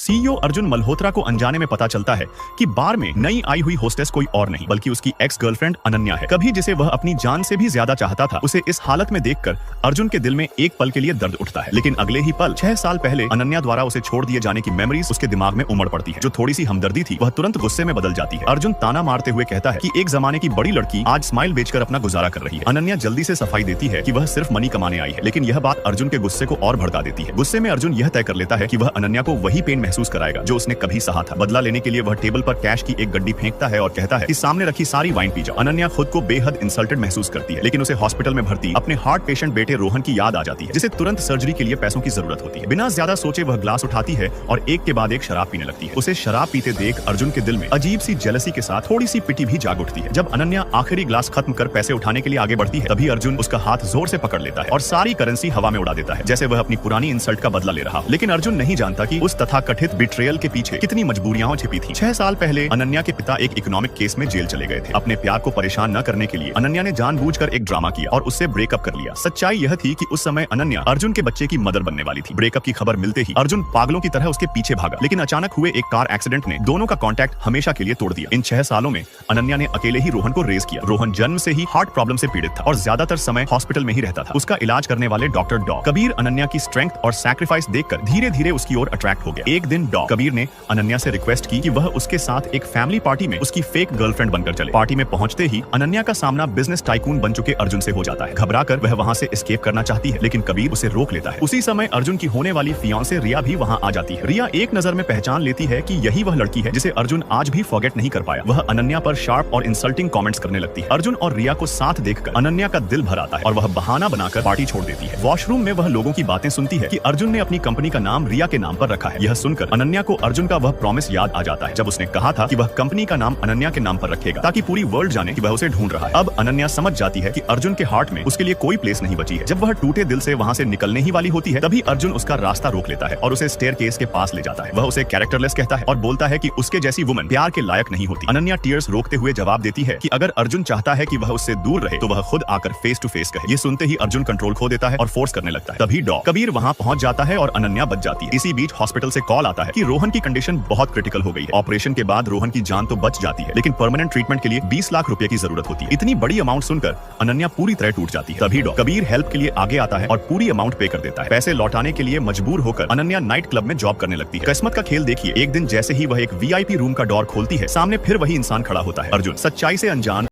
CEO Arjun Malhotra को अनजाने में पता चलता है कि बार में नई आई हुई होस्टेस कोई और नहीं बल्कि उसकी एक्स गर्लफ्रेंड अनन्या है। कभी जिसे वह अपनी जान से भी ज्यादा चाहता था, उसे इस हालत में देखकर अर्जुन के दिल में एक पल के लिए दर्द उठता है। लेकिन अगले ही पल 6 साल पहले अनन्या द्वारा उसे छोड़ दिए जाने की मेमोरीज उसके दिमाग में उमड़ पड़ती है। जो थोड़ी सी हमदर्दी थी वह तुरंत गुस्से में बदल जाती है। अर्जुन ताना मारते हुए कहता है कि एक जमाने की बड़ी लड़की आज स्माइल बेचकर अपना गुजारा कर रही है। अनन्या जल्दी से सफाई देती है कि वह सिर्फ मनी कमाने आई है, लेकिन यह बात अर्जुन के गुस्से को और भड़का देती है। गुस्से में अर्जुन यह तय कर लेता है कि वह अनन्या को वही पेन महसूस कराएगा जो उसने कभी सहा था। बदला लेने के लिए वह टेबल पर कैश की एक गड्डी फेंकता है और कहता है कि सामने रखी सारी वाइन पी जाओ। अनन्या खुद को बेहद इंसल्टेड महसूस करती है, लेकिन उसे हॉस्पिटल में भर्ती अपने हार्ट पेशेंट बेटे रोहन की याद आ जाती है, जिसे तुरंत सर्जरी के लिए पैसों की जरूरत होती है। बिना ज्यादा सोचे वह ग्लास उठाती है और एक के बाद एक शराब पीने लगती है। उसे शराब पीते देख अर्जुन के दिल में अजीब सी जेलसी के साथ थोड़ी सी पिटी भी जाग उठती है। जब अनन्या आखिरी ग्लास खत्म कर पैसे उठाने के लिए आगे बढ़ती है, तभी अर्जुन उसका हाथ जोर से पकड़ लेता है और सारी करेंसी हवा में उड़ा देता है, जैसे वह अपनी पुरानी इंसल्ट का बदला ले रहा हो। लेकिन अर्जुन नहीं जानता कि उस तथाकथित बिट्रेयल के पीछे कितनी मजबूरियां छिपी थी। 6 साल पहले अनन्या के पिता एक इकोनॉमिक केस में जेल चले गए थे। अपने प्यार को परेशान न करने के लिए अनन्या ने जानबूझकर एक ड्रामा किया और उससे ब्रेकअप कर लिया। सच्चाई यह थी कि उस समय अनन्या अर्जुन के बच्चे की मदर बनने वाली थी। ब्रेकअप की खबर मिलते ही अर्जुन पागलों की तरह उसके पीछे भागा, लेकिन अचानक हुए एक कार एक्सीडेंट ने दोनों का कॉन्टैक्ट हमेशा के लिए तोड़ दिया। इन 6 सालों में अनन्या ने अकेले ही रोहन को रेज किया। रोहन जन्म से ही हार्ट प्रॉब्लम से पीड़ित था और ज्यादातर समय हॉस्पिटल में ही रहता था। उसका इलाज करने वाले डॉक्टर डॉ कबीर अनन्या की स्ट्रेंथ और सैक्रिफाइस देखकर धीरे धीरे उसकी ओर अट्रैक्ट हो गया। एक दिन डॉ कबीर ने अनन्या से रिक्वेस्ट की कि वह उसके साथ एक फैमिली पार्टी में उसकी फेक गर्लफ्रेंड बनकर चले। पार्टी में पहुंचते ही अनन्या का सामना बिजनेस टाइकून बन चुके अर्जुन से हो जाता है। घबराकर वह वहां से एस्केप करना चाहती है, लेकिन कबीर उसे रोक लेता है। उसी समय अर्जुन की होने वाली फियांसे रिया भी वहां आ जाती है। रिया एक नजर में पहचान लेती है कि यही वह लड़की है जिसे अर्जुन आज भी फॉरगेट नहीं कर पाया। वह अनन्या पर शार्प और इंसल्टिंग कमेंट्स करने लगती है। अर्जुन और रिया को साथ देखकर अनन्या का दिल भर आता है और वह बहाना बनाकर पार्टी छोड़ देती है। वॉशरूम में वह लोगों की बातें सुनती है कि अर्जुन ने अपनी कंपनी का नाम रिया के नाम पर रखा है। यह सुनकर अनन्या को अर्जुन का वह प्रॉमिस याद आ जाता है जब उसने कहा था कि वह कंपनी का नाम अनन्या के नाम पर रखेगा ताकि पूरी वर्ल्ड जाने कि वह उसे ढूंढ रहा है। अब अनन्या समझ जाती है कि अर्जुन के हार्ट में उसके लिए कोई प्लेस नहीं बची है। जब वह टूटे दिल से वहां से निकलने ही वाली होती है, तभी अर्जुन उसका रास्ता रोक लेता है और उसे स्टेयरकेस के पास ले जाता है। वह उसे कैरेक्टरलेस कहता है और बोलता है कि उसके जैसी वुमन प्यार के लायक नहीं होती। अनन्या टीयर्स रोकते हुए जवाब देती है कि अगर अर्जुन चाहता है कि वह उससे दूर रहे तो वह खुद आकर फेस टू फेस कहे। ये सुनते ही अर्जुन कंट्रोल खो देता है और फोर्स करने लगता है। तभी डॉ कबीर वहां पहुंच जाता है और अनन्या बच जाती है। इसी बीच हॉस्पिटल से कॉल आता है कि रोहन की कंडीशन बहुत क्रिटिकल हो गई है। ऑपरेशन के बाद रोहन की जान तो बच जाती है, लेकिन परमानेंट ट्रीटमेंट के लिए 20 लाख रुपए की जरूरत होती है। इतनी बड़ी अमाउंट सुनकर अनन्या पूरी तरह टूट जाती है। तभी डॉ कबीर हेल्प के लिए आगे आता है और पूरी अमाउंट पे कर देता है। पैसे लौटाने के लिए मजबूर होकर अनन्या नाइट क्लब में जॉब करने लगती है। किस्मत का खेल देखिए, एक दिन जैसे ही वह एक वीआईपी रूम का डोर खोलती है, सामने फिर वही इंसान खड़ा होता है। अर्जुन सच्चाई से अनजान